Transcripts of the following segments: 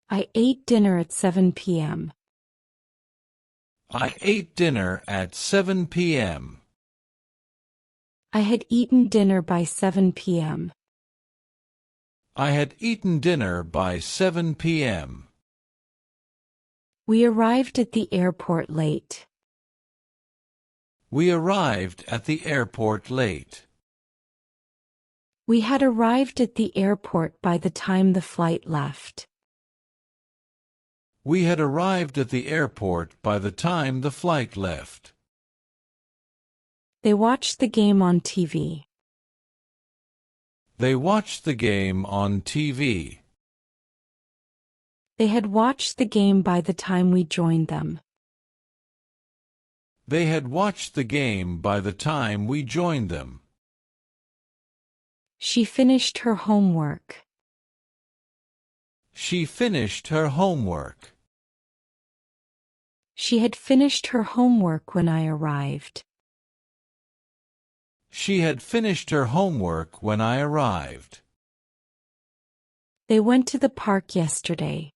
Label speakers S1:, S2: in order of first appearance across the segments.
S1: I ate dinner at 7 p.m.
S2: I ate dinner at 7 p.m.
S1: I had eaten dinner by 7 p.m.
S2: I had eaten dinner by 7 p.m.
S1: We arrived at the airport late.
S2: We arrived at the airport late.
S1: We had arrived at the airport by the time the flight left.
S2: We had arrived at the airport by the time the flight left.
S1: They watched the game on TV.
S2: They watched the game on TV.
S1: They had watched the game by the time we joined them.
S2: They had watched the game by the time we joined them.
S1: She finished her homework.
S2: She finished her homework.
S1: She had finished her homework when I arrived.
S2: She had finished her homework when I arrived.
S1: They went to the park yesterday.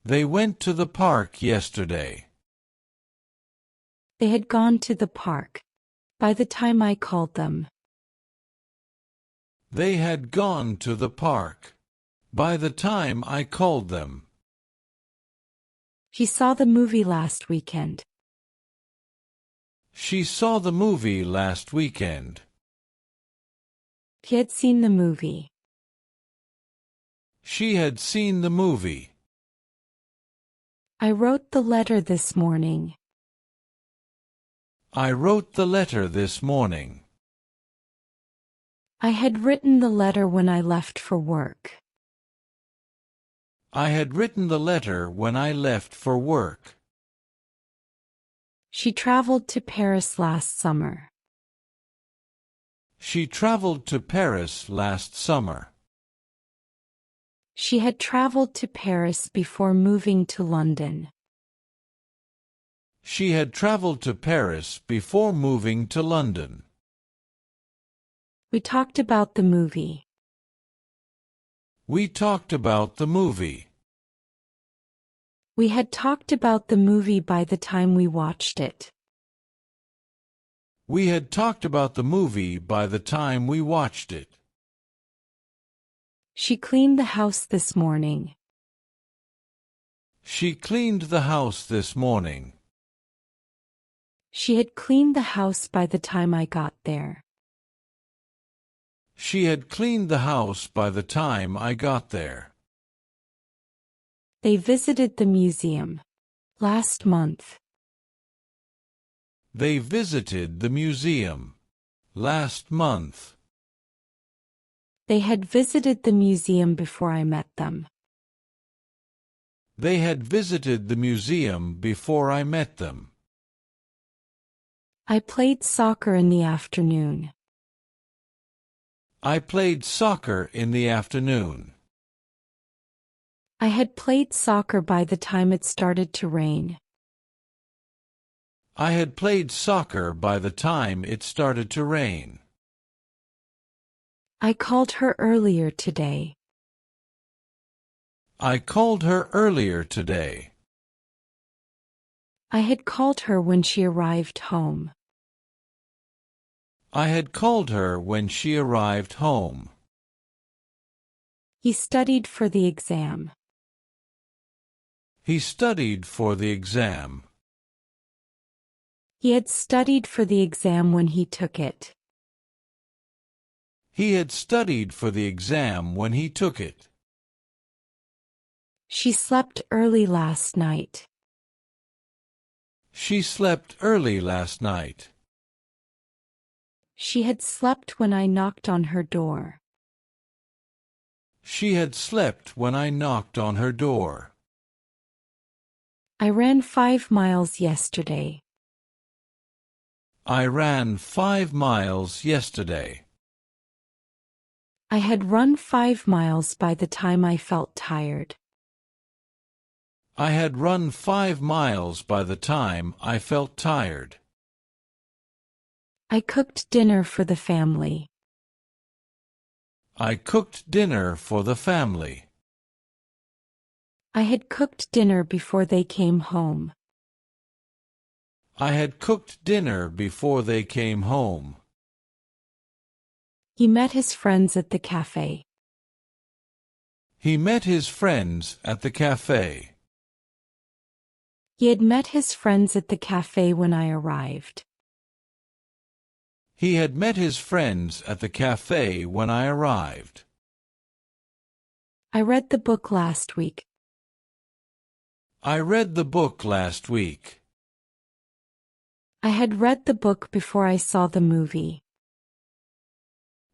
S2: They went to the park yesterday.
S1: They had gone to the park by the time I called them.
S2: They had gone to the park by the time I called them.
S1: She saw the movie last weekend.
S2: She saw the movie last weekend.
S1: She had seen the movie.
S2: She had seen the movie.
S1: I wrote the letter this morning.
S2: I wrote the letter this morning.
S1: I had written the letter when I left for work.
S2: I had written the letter when I left for work.
S1: She traveled to Paris last summer.
S2: She traveled to Paris last summer.
S1: She had traveled to Paris before moving to London.
S2: She had traveled to Paris before moving to London.
S1: We talked about the movie.
S2: We talked about the movie.
S1: We had talked about the movie by the time we watched it.
S2: We had talked about the movie by the time we watched it.
S1: She cleaned the house this morning.
S2: She cleaned the house this morning.
S1: She had cleaned the house by the time I got there.
S2: She had cleaned the house by the time I got there.
S1: They visited the museum last month.
S2: They visited the museum last month.
S1: They had visited the museum before I met them.
S2: They had visited the museum before I met them.
S1: I played soccer in the afternoon.
S2: I played soccer in the afternoon.
S1: I had played soccer by the time it started to rain.
S2: I had played soccer by the time it started to rain.
S1: I called her earlier today.
S2: I called her earlier today.
S1: I had called her when she arrived home.
S2: I had called her when she arrived home.
S1: He studied for the exam.
S2: He studied for the exam.
S1: He had studied for the exam when he took it.
S2: He had studied for the exam when he took it.
S1: She slept early last night.
S2: She slept early last night.
S1: She had slept when I knocked on her door.
S2: She had slept when I knocked on her door.
S1: I ran 5 miles yesterday.
S2: I ran 5 miles yesterday.
S1: I had run 5 miles by the time I felt tired.
S2: I had run 5 miles by the time I felt tired.
S1: I cooked dinner for the family.
S2: I cooked dinner for the family.
S1: I had cooked dinner before they came home.
S2: I had cooked dinner before they came home.
S1: He met his friends at the cafe.
S2: He met his friends at the cafe.
S1: He had met his friends at the cafe when I arrived.
S2: He had met his friends at the cafe when I arrived.
S1: I read the book last week.
S2: I read the book last week.
S1: I had read the book before I saw the movie.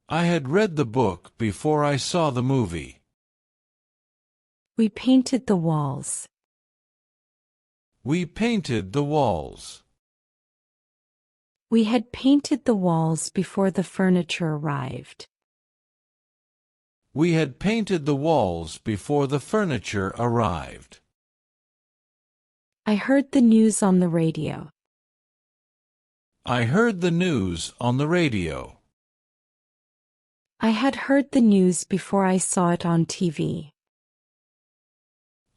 S2: I had read the book before I saw the movie.
S1: We painted the walls.
S2: We painted the walls.
S1: We had painted the walls before the furniture arrived.
S2: We had painted the walls before the furniture arrived.
S1: I heard the news on the radio.
S2: I heard the news on the radio.
S1: I had heard the news before I saw it on TV.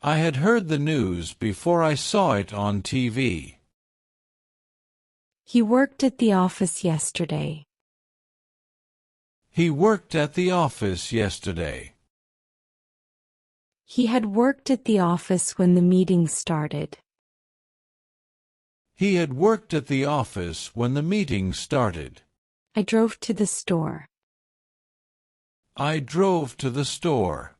S2: I had heard the news before I saw it on TV.
S1: He worked at the office yesterday.
S2: He worked at the office yesterday.
S1: He had worked at the office when the meeting started.
S2: He had worked at the office when the meeting started.
S1: I drove to the store.
S2: I drove to the store.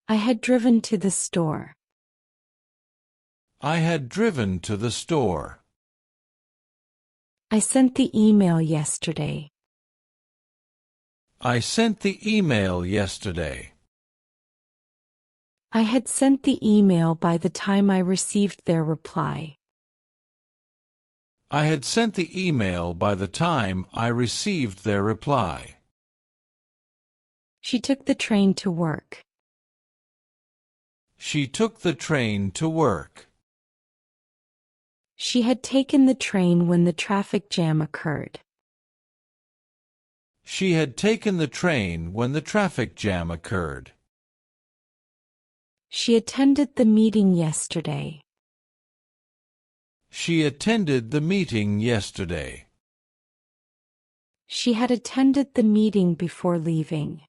S1: I had driven to the store.
S2: I had driven to the store.
S1: I sent the email yesterday.
S2: I sent the email yesterday.
S1: I had sent the email by the time I received their reply.
S2: I had sent the email by the time I received their reply.
S1: She took the train to work.
S2: She took the train to work.
S1: She had taken the train when the traffic jam occurred.
S2: She had taken the train when the traffic jam occurred.
S1: She attended the meeting yesterday.
S2: She attended the meeting yesterday.
S1: She had attended the meeting before leaving.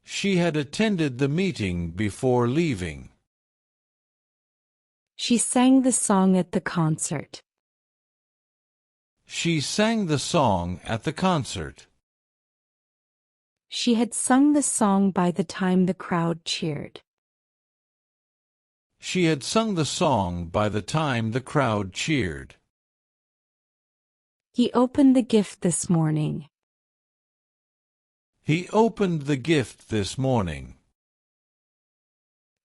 S2: She had attended the meeting before leaving.
S1: She sang the song at the concert.
S2: She sang the song at the concert.
S1: She had sung the song by the time the crowd cheered.
S2: She had sung the song by the time the crowd cheered.
S1: He opened the gift this morning.
S2: He opened the gift this morning.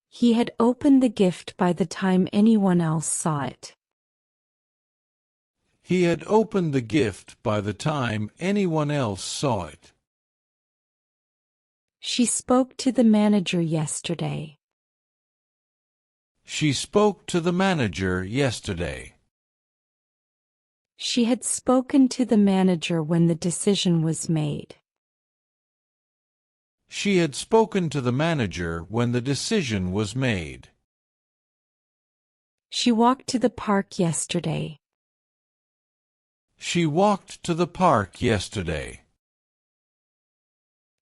S1: He had opened the gift by the time anyone else saw it.
S2: He had opened the gift by the time anyone else saw it.
S1: She spoke to the manager yesterday.
S2: She spoke to the manager yesterday.
S1: She had spoken to the manager when the decision was made.
S2: She had spoken to the manager when the decision was made.
S1: She walked to the park yesterday.
S2: She walked to the park yesterday.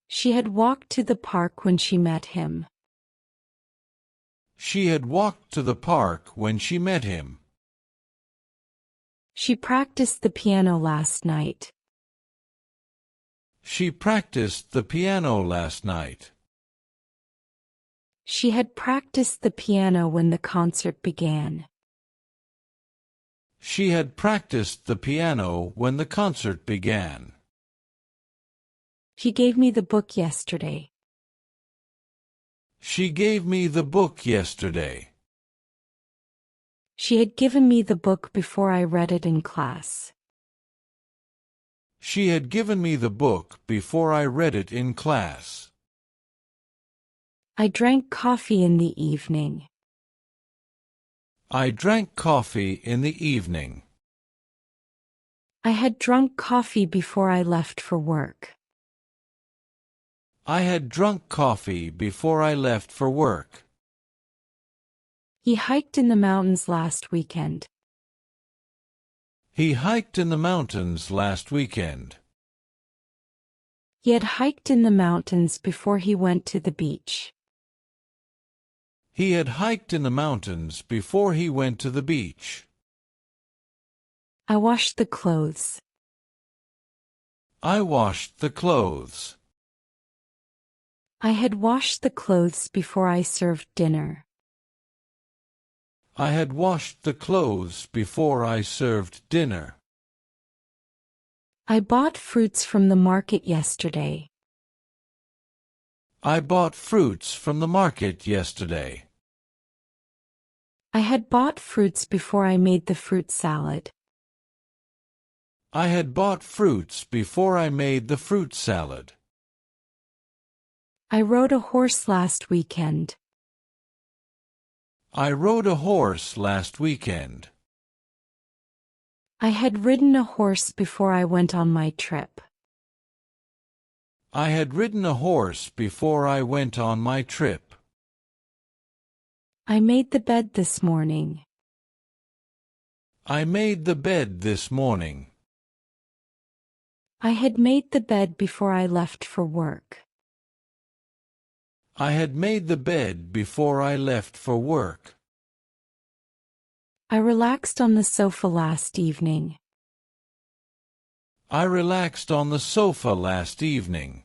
S1: She had walked to the park when she met him.
S2: She had walked to the park when she met him.
S1: She practiced the piano last night.
S2: She practiced the piano last night.
S1: She had practiced the piano when the concert began.
S2: She had practiced the piano when the concert began.
S1: She gave me the book yesterday.
S2: She gave me the book yesterday.
S1: She had given me the book before I read it in class.
S2: She had given me the book before I read it in class.
S1: I drank coffee in the evening.
S2: I drank coffee in the evening.
S1: I had drunk coffee before I left for work.
S2: I had drunk coffee before I left for work.
S1: He hiked in the mountains last weekend.
S2: He hiked in the mountains last weekend.
S1: He had hiked in the mountains before he went to the beach.
S2: He had hiked in the mountains before he went to the beach.
S1: I washed the clothes.
S2: I washed the clothes.
S1: I had washed the clothes before I served dinner.
S2: I had washed the clothes before I served dinner.
S1: I bought fruits from the market yesterday.
S2: I bought fruits from the market yesterday.
S1: I had bought fruits before I made the fruit salad.
S2: I had bought fruits before I made the fruit salad.
S1: I rode a horse last weekend.
S2: I rode a horse last weekend.
S1: I had ridden a horse before I went on my trip.
S2: I had ridden a horse before I went on my trip.
S1: I made the bed this morning.
S2: I made the bed this morning.
S1: I had made the bed before I left for work.
S2: I had made the bed before I left for work.
S1: I relaxed on the sofa last evening.
S2: I relaxed on the sofa last evening.